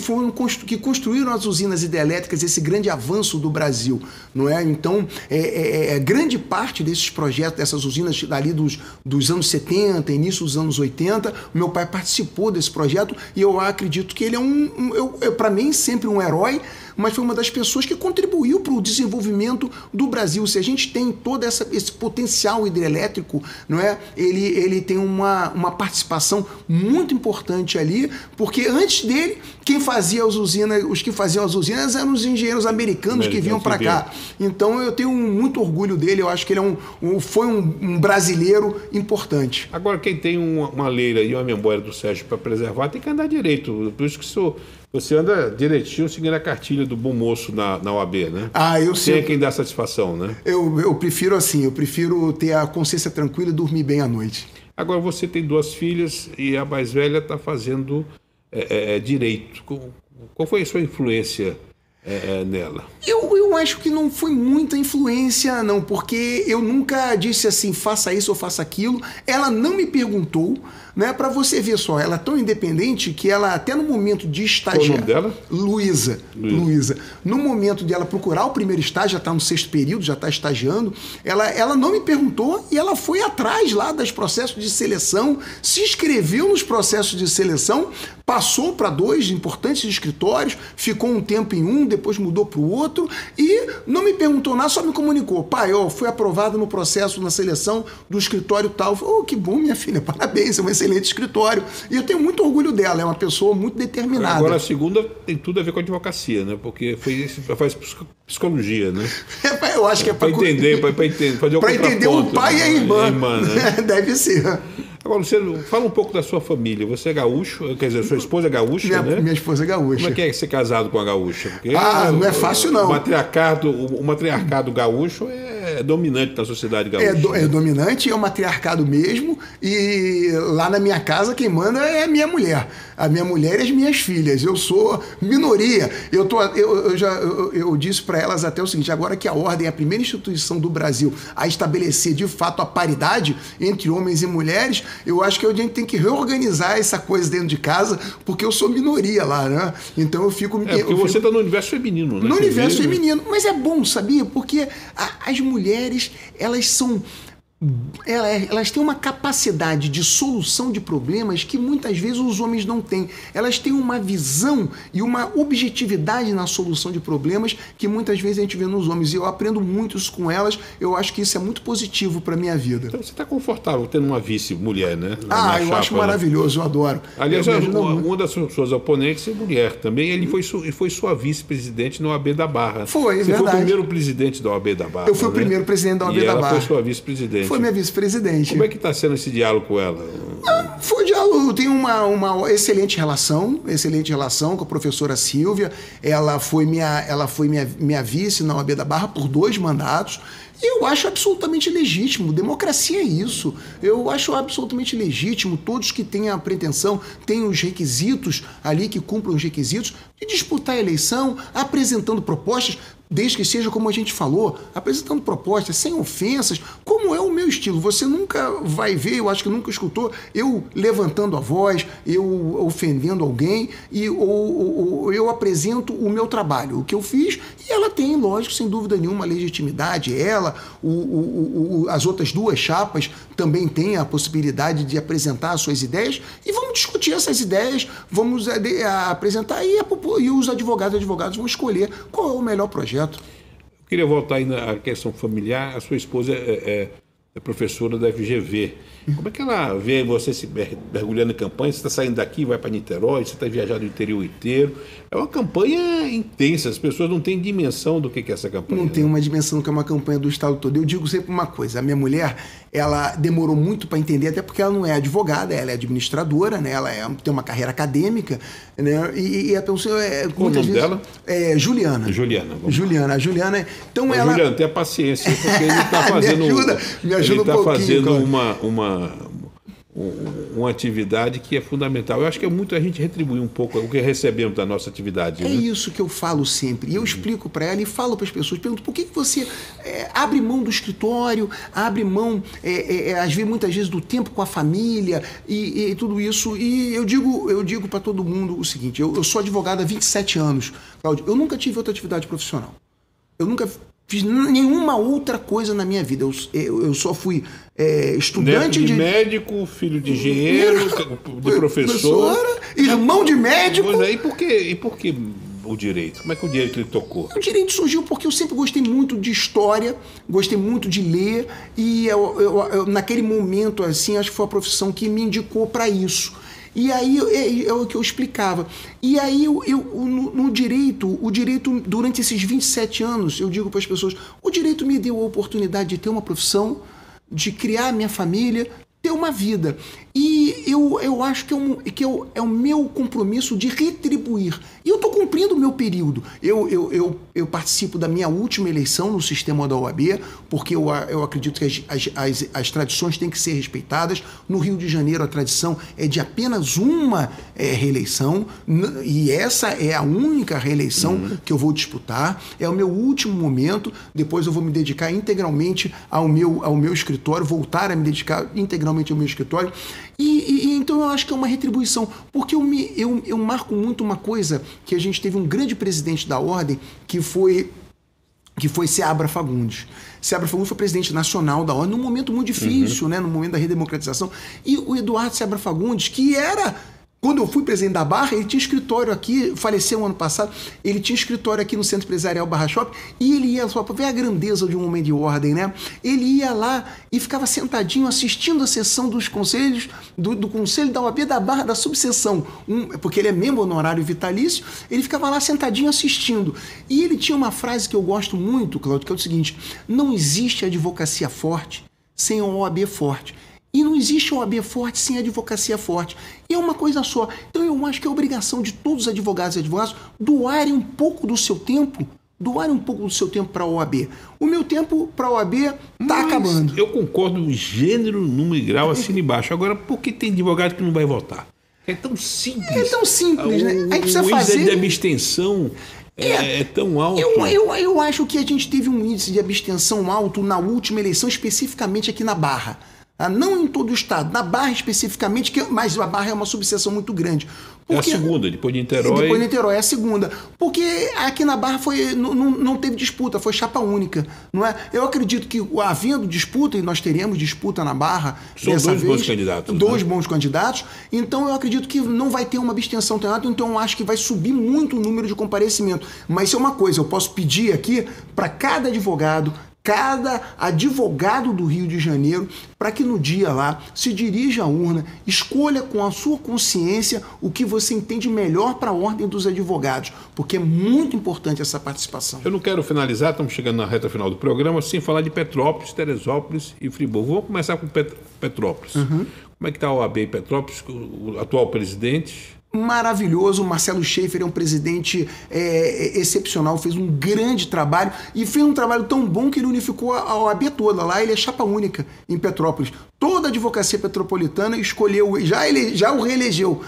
Speaker 2: construíram as usinas hidrelétricas, esse grande avanço do Brasil, não é? Então, grande parte desses projetos, dessas usinas ali dos anos 70, início dos anos 80, o meu pai participou desse projeto, e eu acredito que ele é para mim, sempre um herói, mas foi uma das pessoas que contribuiu para o desenvolvimento do Brasil. Se a gente tem todo esse potencial hidrelétrico, não é? Ele tem uma participação muito importante ali, porque antes dele, os que faziam as usinas eram os engenheiros americanos que vinham para cá. Então eu tenho muito orgulho dele, eu acho que ele foi um brasileiro importante.
Speaker 1: Agora, quem tem uma leira e uma memória do Sérgio para preservar tem que andar direito. Por isso que você anda direitinho seguindo a cartilha do bom moço na OAB, né?
Speaker 2: Eu sei.
Speaker 1: Tem quem dá satisfação, né?
Speaker 2: Eu prefiro assim, eu prefiro ter a consciência tranquila e dormir bem à noite.
Speaker 1: Agora, você tem 2 filhas e a mais velha está fazendo direito. Qual foi a sua influência nela?
Speaker 2: Eu acho que não foi muita influência, não, porque eu nunca disse assim, faça isso ou faça aquilo. Ela não me perguntou, né? Para você ver só, ela é tão independente que ela, até no momento de estagiar...
Speaker 1: Qual o nome dela?
Speaker 2: Luísa. No momento de ela procurar o primeiro estágio, já está no 6º período, já está estagiando, ela não me perguntou e ela foi atrás lá dos processos de seleção, se inscreveu nos processos de seleção, passou para 2 importantes escritórios, ficou um tempo em um, depois mudou para o outro e não me perguntou nada, só me comunicou. Pai, fui aprovado no processo, na seleção do escritório tal. Eu falei, que bom, minha filha, parabéns, é um excelente escritório. E eu tenho muito orgulho dela, é uma pessoa muito determinada.
Speaker 1: Agora a segunda tem tudo a ver com a advocacia, né? Porque faz psicologia, né?
Speaker 2: Eu acho que é para
Speaker 1: entender, para
Speaker 2: entender o pai e a irmã. Né? Deve ser.
Speaker 1: Agora, Luciano, fala um pouco da sua família. Você é gaúcho, quer dizer, sua esposa é gaúcha, né?
Speaker 2: Minha esposa é gaúcha.
Speaker 1: Como é que é ser casado com a gaúcha? Porque
Speaker 2: não é fácil, não.
Speaker 1: O matriarcado gaúcho é dominante na sociedade gaúcha.
Speaker 2: É dominante, é um matriarcado mesmo, e lá na minha casa quem manda é a minha mulher. A minha mulher e as minhas filhas. Eu sou minoria. Eu disse para elas até o seguinte, agora que a Ordem é a primeira instituição do Brasil a estabelecer de fato a paridade entre homens e mulheres, eu acho que a gente tem que reorganizar essa coisa dentro de casa, porque eu sou minoria lá, né? Então eu fico...
Speaker 1: porque você está no universo feminino, né?
Speaker 2: No universo feminino. Mas é bom, sabia? Porque as mulheres, elas têm uma capacidade de solução de problemas que muitas vezes os homens não têm. Elas têm uma visão e uma objetividade na solução de problemas que muitas vezes a gente vê nos homens. E eu aprendo muito isso com elas. Eu acho que isso é muito positivo para a minha vida.
Speaker 1: Então você está confortável tendo uma vice-mulher, né?
Speaker 2: Eu acho maravilhoso, eu adoro.
Speaker 1: Aliás, uma das suas oponentes é mulher também. Ele foi sua vice-presidente na OAB da Barra.
Speaker 2: Foi,
Speaker 1: Você
Speaker 2: verdade.
Speaker 1: foi o primeiro presidente da OAB da Barra.
Speaker 2: Eu fui o primeiro presidente da OAB da Barra.
Speaker 1: E ela foi sua vice-presidente.
Speaker 2: Foi minha vice-presidente.
Speaker 1: Como é que está sendo esse diálogo com ela?
Speaker 2: Foi diálogo. Eu tenho uma excelente relação com a professora Silvia. Ela foi minha vice na OAB da Barra por 2 mandatos. E eu acho absolutamente legítimo. Democracia é isso. Eu acho absolutamente legítimo. Todos que têm a pretensão, têm os requisitos ali, que cumpram os requisitos, de disputar a eleição, apresentando propostas, desde que seja como a gente falou, apresentando propostas, sem ofensas, como é o meu estilo. Você nunca vai ver, eu acho que nunca escutou, eu levantando a voz, eu ofendendo alguém, ou eu apresento o meu trabalho, o que eu fiz, e ela tem, lógico, sem dúvida nenhuma, legitimidade. Ela, as outras 2 chapas também têm a possibilidade de apresentar as suas ideias, e vamos discutir essas ideias, vamos apresentar, e os advogados vão escolher qual é o melhor projeto.
Speaker 1: Eu queria voltar aí na questão familiar. A sua esposa é professora da FGV. Como é que ela vê você se mergulhando em campanha? Você está saindo daqui, vai para Niterói, você está viajando o interior inteiro. É uma campanha intensa, as pessoas não têm dimensão do que é essa campanha.
Speaker 2: Não tem uma dimensão do que é uma campanha do estado todo. Eu digo sempre uma coisa, a minha mulher, ela demorou muito para entender, até porque ela não é advogada, ela é administradora, né? Ela tem uma carreira acadêmica, né? E a pessoa...
Speaker 1: Qual o nome dela?
Speaker 2: Juliana. A Juliana. Então ela...
Speaker 1: Juliana, tenha paciência, porque ele está fazendo...
Speaker 2: me ajuda um pouquinho.
Speaker 1: Ele está fazendo uma atividade que é fundamental. Eu acho que é muito a gente retribuir um pouco o que recebemos da nossa atividade.
Speaker 2: É,
Speaker 1: né?
Speaker 2: Isso que eu falo sempre. E eu explico para ela e falo para as pessoas, pergunto, por que você abre mão do escritório, abre mão, muitas vezes, do tempo com a família e tudo isso. E eu digo para todo mundo o seguinte, eu sou advogado há 27 anos, Cláudio, eu nunca tive outra atividade profissional. Eu nunca fiz nenhuma outra coisa na minha vida. Eu só fui estudante
Speaker 1: de médico, filho de engenheiro, de professora,
Speaker 2: irmão de médico.
Speaker 1: E por que o direito? Como é que o direito lhe tocou?
Speaker 2: O direito surgiu porque eu sempre gostei muito de história, gostei muito de ler, e eu, naquele momento, assim, acho que foi a profissão que me indicou para isso. E aí é o que eu explicava. E aí no direito, o direito, durante esses 27 anos, eu digo para as pessoas, o direito me deu a oportunidade de ter uma profissão, de criar minha família, ter uma vida. E eu acho que é o meu compromisso de retribuir. E eu estou cumprindo o meu período. Eu participo da minha última eleição no sistema da OAB, porque eu acredito que as tradições têm que ser respeitadas. No Rio de Janeiro, a tradição é de apenas uma reeleição, e essa é a única reeleição que eu vou disputar. É o meu último momento. Depois eu vou me dedicar integralmente ao meu escritório, voltar a me dedicar integralmente ao meu escritório. E então eu acho que é uma retribuição, porque eu marco muito uma coisa, que a gente teve um grande presidente da ordem, que foi Seabra Fagundes. Seabra Fagundes foi presidente nacional da ordem num momento muito difícil, né, no momento da redemocratização. E o Eduardo Seabra Fagundes, que era... Quando eu fui presidente da Barra, ele tinha escritório aqui, faleceu ano passado, ele tinha escritório aqui no Centro Empresarial Barra Shopping, e ele ia, só para ver a grandeza de um homem de ordem, né? Ele ia lá e ficava sentadinho assistindo a sessão dos conselhos, do Conselho da OAB da Barra, da subseção, porque ele é membro honorário vitalício, ele ficava lá sentadinho assistindo. E ele tinha uma frase que eu gosto muito, Cláudio, que é o seguinte: não existe advocacia forte sem a OAB forte. E não existe OAB forte sem advocacia forte. E é uma coisa só. Então eu acho que é obrigação de todos os advogados e advogados doarem um pouco do seu tempo, para a OAB. O meu tempo para a OAB está acabando.
Speaker 1: Eu concordo no gênero, número e grau, acima e baixo. Agora, por que tem advogado que não vai votar? É tão simples.
Speaker 2: É tão simples, né? A gente precisa
Speaker 1: o
Speaker 2: fazer...
Speaker 1: índice de abstenção é tão alto.
Speaker 2: Eu acho que a gente teve um índice de abstenção alto na última eleição, especificamente aqui na Barra. Não em todo o estado, na Barra especificamente, mas a Barra é uma subseção muito grande.
Speaker 1: Porque, é a segunda, depois de Niterói.
Speaker 2: Depois de Niterói, é a segunda. Porque aqui na Barra não teve disputa, foi chapa única. Não é? Eu acredito que, havendo disputa, e nós teremos disputa na Barra,
Speaker 1: são dois bons candidatos.
Speaker 2: Dois bons candidatos. Então eu acredito que não vai ter uma abstenção tão alta, então eu acho que vai subir muito o número de comparecimento. Mas isso é uma coisa, eu posso pedir aqui para cada advogado do Rio de Janeiro, para que no dia lá se dirija à urna, escolha com a sua consciência o que você entende melhor para a ordem dos advogados, porque é muito importante essa participação.
Speaker 1: Eu não quero finalizar, estamos chegando na reta final do programa, sem falar de Petrópolis, Teresópolis e Friburgo. Vamos começar com Petrópolis. Como é que está a OAB em Petrópolis, o atual presidente?
Speaker 2: Maravilhoso, o Marcelo Schaefer é um presidente excepcional, fez um grande trabalho e fez um trabalho tão bom que ele unificou a OAB toda. Lá ele é chapa única em Petrópolis. Toda a advocacia petropolitana escolheu, já o reelegeu.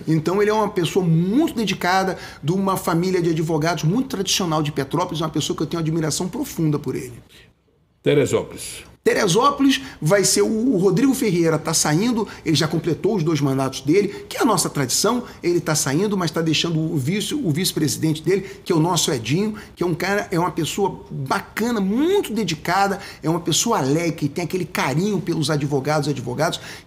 Speaker 2: Então ele é uma pessoa muito dedicada, de uma família de advogados muito tradicional de Petrópolis, uma pessoa que eu tenho admiração profunda por ele. Teresópolis vai ser o Rodrigo Ferreira, está saindo, ele já completou os 2 mandatos dele, que é a nossa tradição, ele está saindo, mas está deixando o vice-presidente dele, que é o nosso Edinho, que é um cara, é uma pessoa bacana, muito dedicada, é uma pessoa alegre, que tem aquele carinho pelos advogados.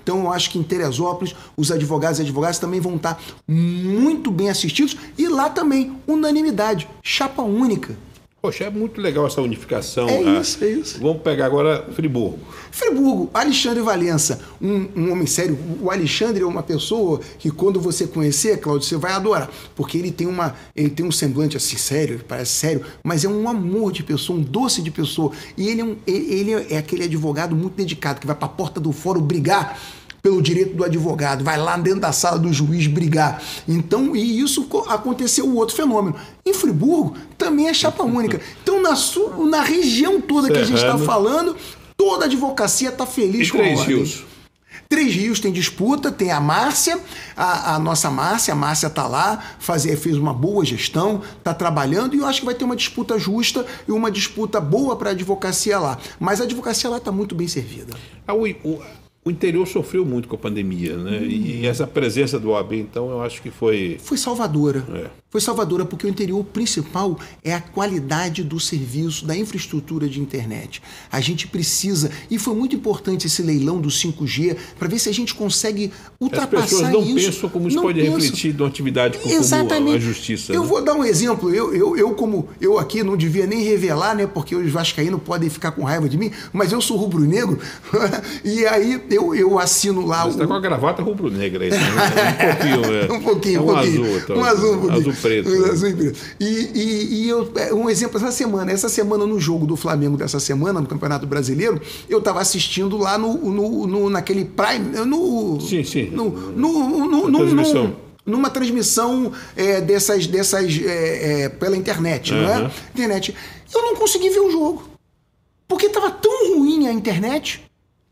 Speaker 2: Então eu acho que em Teresópolis os advogados e advogadas também vão estar muito bem assistidos, e lá também, unanimidade, chapa única.
Speaker 1: Poxa, é muito legal essa unificação.
Speaker 2: É isso.
Speaker 1: Vamos pegar agora Friburgo.
Speaker 2: Alexandre Valença, um homem sério. O Alexandre é uma pessoa que, quando você conhecer, Cláudio, você vai adorar. Porque ele tem um semblante assim sério, ele parece sério, mas é um amor de pessoa, um doce de pessoa. E ele é aquele advogado muito dedicado, que vai para a porta do fórum brigar pelo direito do advogado, vai lá dentro da sala do juiz brigar. Então, e isso aconteceu o outro fenômeno. Em Friburgo, também é chapa única. Então, na região toda que a gente está falando, toda a advocacia está feliz com a ordem.
Speaker 1: 3 Rios?
Speaker 2: 3 Rios tem disputa, tem a Márcia, a nossa Márcia, está lá, fez uma boa gestão, está trabalhando, e eu acho que vai ter uma disputa justa e uma disputa boa para a advocacia lá. Mas a advocacia lá está muito bem servida.
Speaker 1: O interior sofreu muito com a pandemia, né? E essa presença do OAB, então, eu acho que foi...
Speaker 2: Foi salvadora. Foi salvadora porque o interior principal é a qualidade do serviço, da infraestrutura de internet. A gente precisa, e foi muito importante esse leilão do 5G, para ver se a gente consegue ultrapassar isso.
Speaker 1: As pessoas não pensam como isso pode refletir numa atividade como a justiça.
Speaker 2: Eu vou dar um exemplo. Eu aqui não devia nem revelar, né, porque os vascaínos podem ficar com raiva de mim, mas eu sou rubro-negro, e aí eu assino lá...
Speaker 1: Você está com a gravata rubro-negra aí, né?
Speaker 2: Um pouquinho.
Speaker 1: Um azul preto.
Speaker 2: Um exemplo, essa semana no jogo do Flamengo dessa semana, no Campeonato Brasileiro, eu estava assistindo lá naquele Prime...
Speaker 1: Sim.
Speaker 2: Numa transmissão dessas pela internet, não é? Internet. Eu não consegui ver o jogo. Porque estava tão ruim a internet...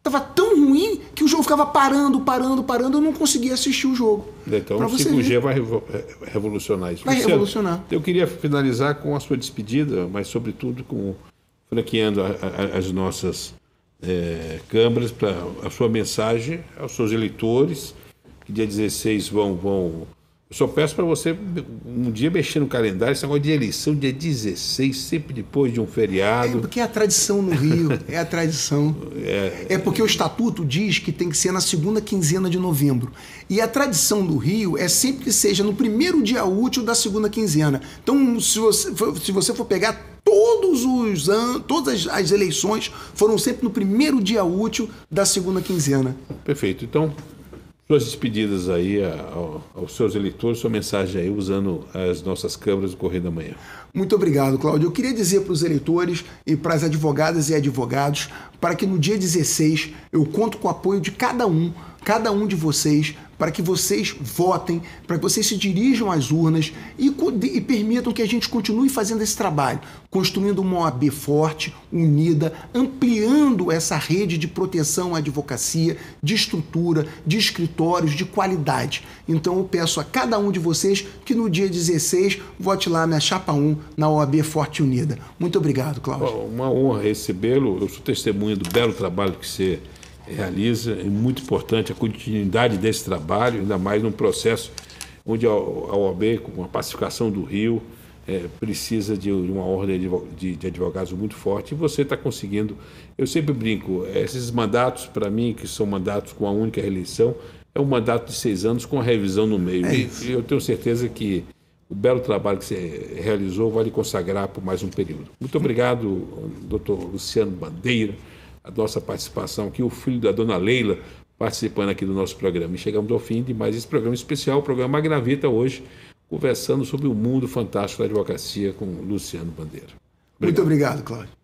Speaker 2: Estava tão ruim que o jogo ficava parando, eu não conseguia assistir o jogo.
Speaker 1: Então o 5G vai revolucionar isso.
Speaker 2: Vai revolucionar.
Speaker 1: Eu queria finalizar com a sua despedida, mas sobretudo franqueando as nossas câmaras para a sua mensagem aos seus eleitores, que dia 16 vão... Eu só peço para você um dia mexer no calendário, esse negócio de eleição, dia 16, sempre depois de um feriado.
Speaker 2: Porque é a tradição no Rio, é a tradição. É porque o estatuto diz que tem que ser na segunda quinzena de novembro. E a tradição do Rio é sempre que seja no primeiro dia útil da segunda quinzena. Então, se você for pegar todas as eleições foram sempre no primeiro dia útil da segunda quinzena.
Speaker 1: Perfeito. Então, suas despedidas aí aos seus eleitores, sua mensagem aí usando as nossas câmaras do Correio da Manhã.
Speaker 2: Muito obrigado, Cláudio. Eu queria dizer para os eleitores e para as advogadas e advogados, para que no dia 16 eu conto com o apoio de cada um de vocês, para que vocês votem, para que vocês se dirijam às urnas e permitam que a gente continue fazendo esse trabalho, construindo uma OAB forte, unida, ampliando essa rede de proteção à advocacia, de estrutura, de escritórios, de qualidade. Então eu peço a cada um de vocês que no dia 16 vote lá na Chapa 1, na OAB Forte e Unida. Muito obrigado, Cláudio.
Speaker 1: Uma honra recebê-lo. Eu sou testemunha do belo trabalho que você realiza. É muito importante a continuidade desse trabalho, ainda mais num processo onde a OAB, com a pacificação do Rio, precisa de uma ordem de advogados muito forte, e você está conseguindo. Eu sempre brinco, esses mandatos, para mim, que são mandatos com a única reeleição, é um mandato de 6 anos com a revisão no meio. E eu tenho certeza que o belo trabalho que você realizou vai lhe consagrar por mais um período. Muito obrigado, doutor Luciano Bandeira, a nossa participação aqui, o filho da dona Leila, participando aqui do nosso programa. E chegamos ao fim de mais esse programa especial, o programa Magnavita, hoje, conversando sobre o mundo fantástico da advocacia com Luciano Bandeira.
Speaker 2: Muito obrigado, Cláudio.